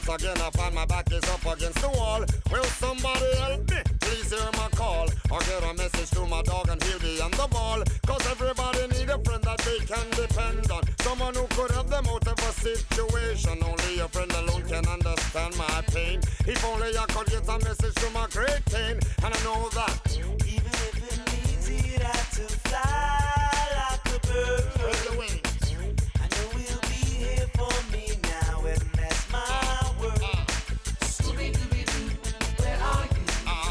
Once again I find my back is up against the wall. Will somebody help me? Please hear my call, or get a message to my dog and he'll be on the ball. Cause everybody need a friend that they can depend on. Someone who could help them out of a situation. Only a friend alone can understand my pain. If only I could get a message to my great pain. And I know that even if it means he'd have to fly like a bird, I know he'll be here for me now, and that's my word. Scooby Doo, where are you?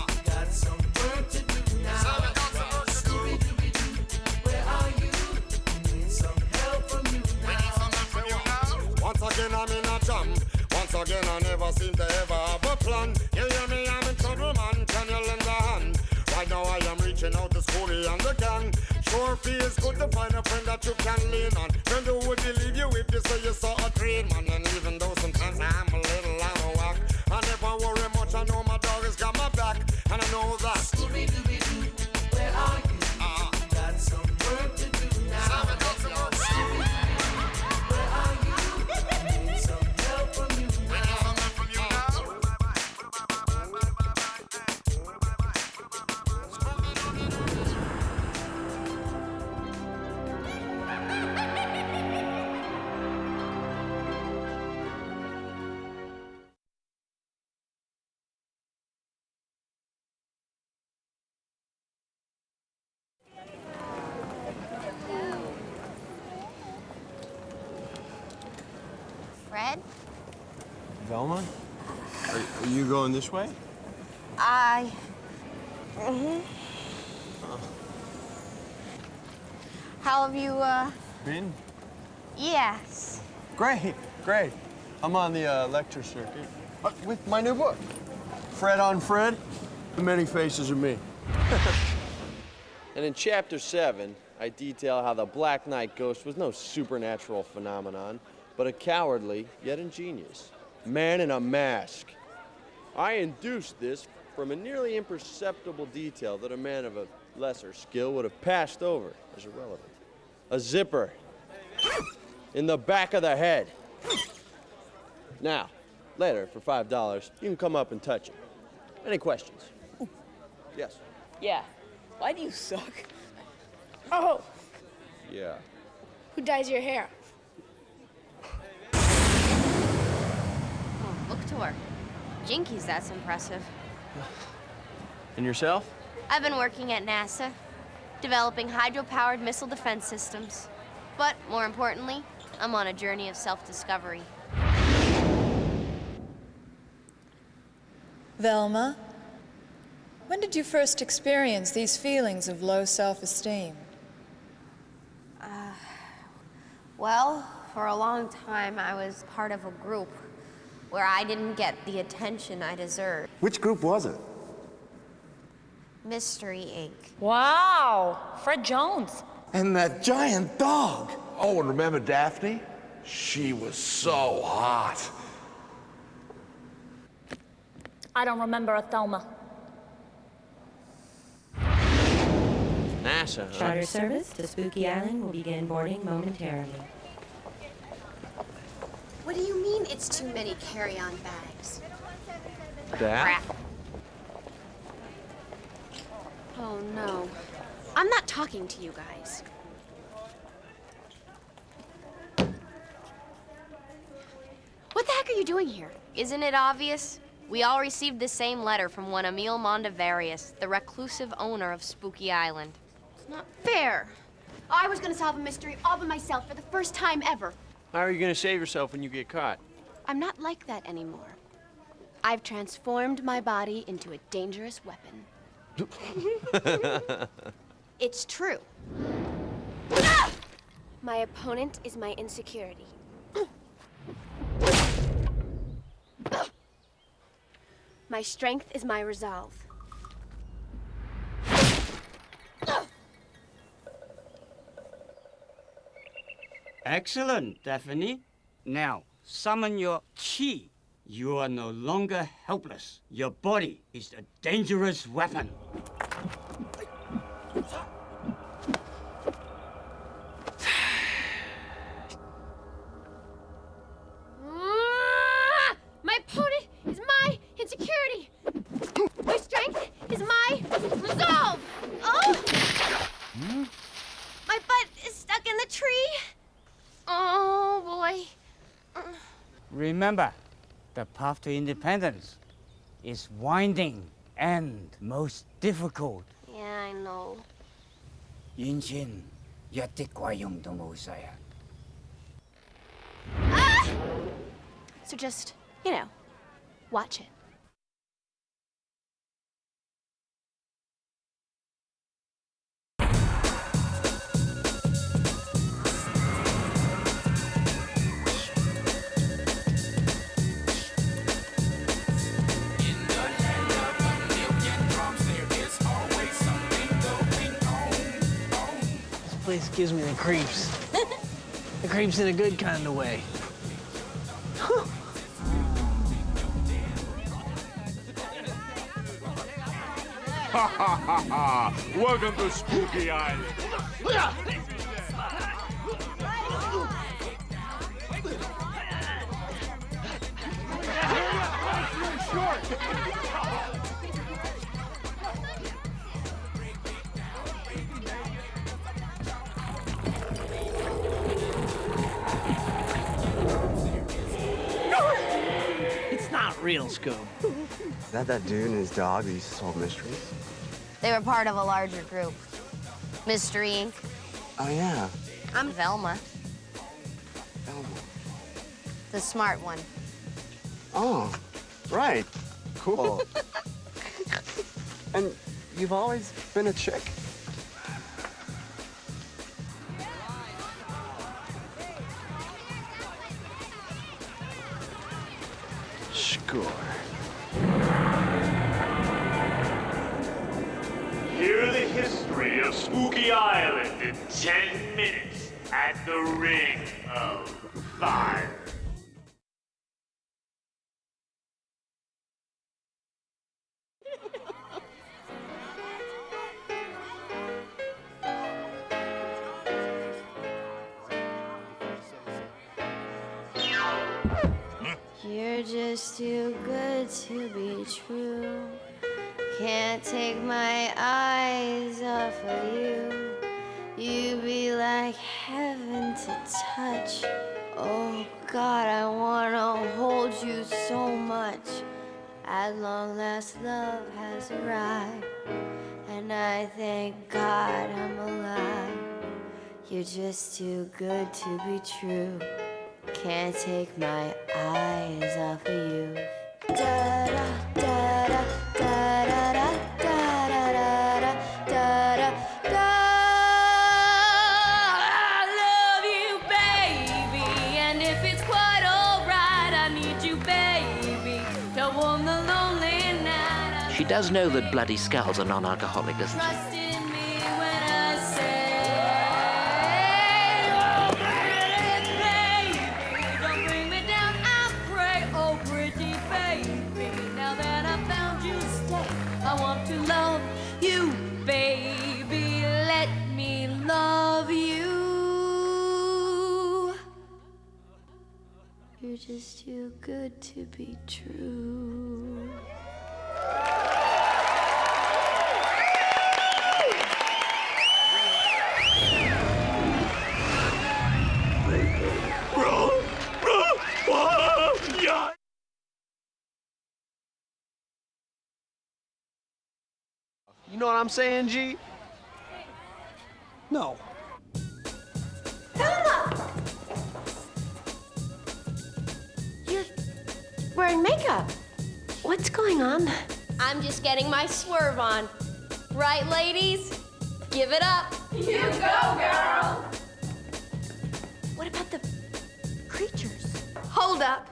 We got some work to do now. Scooby Doo, where are you? We need some help from you now. Once again I'm in a jam. Once again I never seem to ever have a plan. You hear me? I'm in trouble, man. Can you lend a hand? Right now I am reaching out to Scooby and the gang. Sure feels good to find a friend that you can lean on. Friend who would believe you if you say you saw a train, man. And even though sometimes I'm a little out of whack, I never worry much. I know my dog has got my back, and I know that Scooby Doo, where are you? We got some work to do now. Scooby Doo, where are you? We need some help from you now. Fred? Velma? Are you going this way? How have you, Been? Yes. Great. I'm on the lecture circuit with my new book, Fred on Fred, The Many Faces of Me. And in Chapter 7, I detail how the Black Knight ghost was no supernatural phenomenon, but a cowardly, yet ingenious man in a mask. I induced this from a nearly imperceptible detail that a man of a lesser skill would have passed over as irrelevant. A zipper in the back of the head. Now, later, for $5, you can come up and touch it. Any questions? Yes. Yeah. Why do you suck? Oh, Yeah. who dyes your hair? Oh, book tour. Jinkies, that's impressive. And yourself? I've been working at NASA, developing hydro-powered missile defense systems. But more importantly, I'm on a journey of self-discovery. Velma, when did you first experience these feelings of low self-esteem? Well, for a long time, I was part of a group where I didn't get the attention I deserved. Which group was it? Mystery Inc. Wow, Fred Jones. And that giant dog. Oh, and remember Daphne? She was so hot. I don't remember a Thelma. NASA, huh? Charter service to Spooky Island will begin boarding momentarily. What do you mean it's too many carry-on bags? That? Oh no. I'm not talking to you guys. What the heck are you doing here? Isn't it obvious? We all received the same letter from one Emil Mondavarius, the reclusive owner of Spooky Island. It's not fair. I was gonna solve a mystery all by myself for the first time ever. How are you going to save yourself when you get caught? I'm not like that anymore. I've transformed my body into a dangerous weapon. It's true. My opponent is my insecurity. My strength is my resolve. Excellent, Daphne. Now, summon your chi. You are no longer helpless. Your body is a dangerous weapon. My remember, the path to independence is winding and most difficult. Yeah, I know. Yinjin, yatikwa yung saya. Ah! So just, watch it. This place gives me the creeps. The creeps in a good kind of way. Ha ha ha ha! Welcome to Spooky Island. It's not real, Scoob. Is that dude and his dog that used to solve mysteries? They were part of a larger group. Mystery Inc. Oh, yeah. I'm Velma, Velma. the smart one. Oh, right. Cool. And you've always been a chick? Sure. Hear the history of Spooky Island in 10 minutes at the Ring of Fire. You're just too good to be true. Can't take my eyes off of you. You be like heaven to touch. Oh God, I wanna hold you so much. At long last, love has arrived, and I thank God I'm alive. You're just too good to be true. Can't take my eyes off of you. Da da da da da da da da da da da da. I love you, baby, and if it's quite alright, I need you, baby, to warm the lonely night. She does know that bloody skulls are non-alcoholic, doesn't she? Trust in me when I say. I want to love you, baby. Let me love you. You're just too good to be true. Yeah. You know what I'm saying, G? No. Velma! You're wearing makeup. What's going on? I'm just getting my swerve on. Right, ladies? Give it up. You go, girl. What about the creatures? Hold up.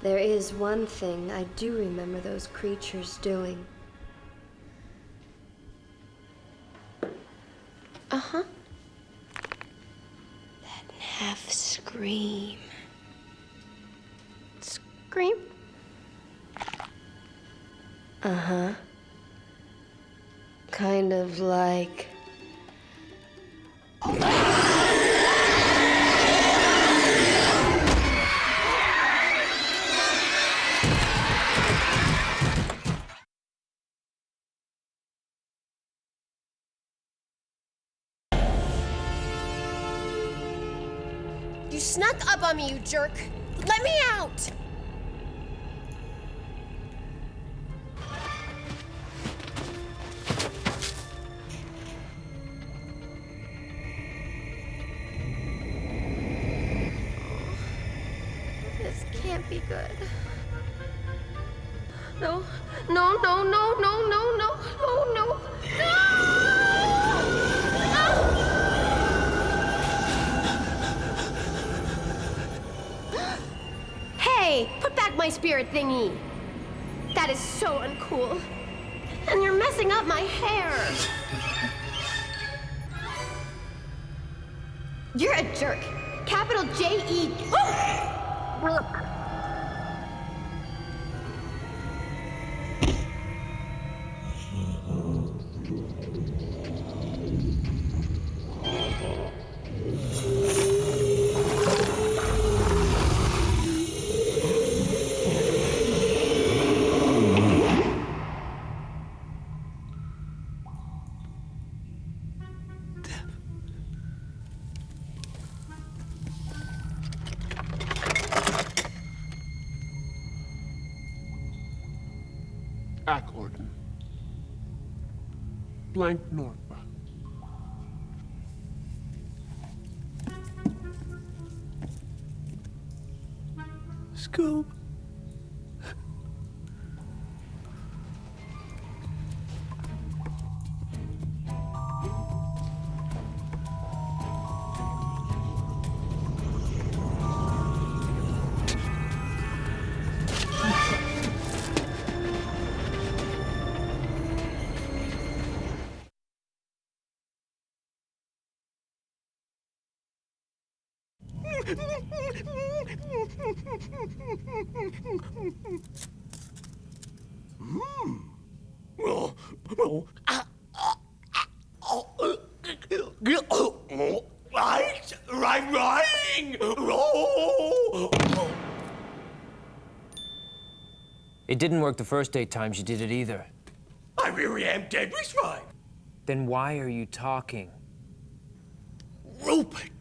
There is one thing I do remember those creatures doing. Uh-huh. That half scream. Scream? Uh-huh. Kind of like... You snuck up on me, you jerk. Let me out! This can't be good. No, no, no, no, no, no, no, no, no, no! Hey, put back my spirit thingy. That is so uncool. And you're messing up my hair. You're a jerk. Capital J-E. Accord. Blank North. Scoob. It didn't work the first 8 times you did it either. I really am deadly right. Then why are you talking? Rupert!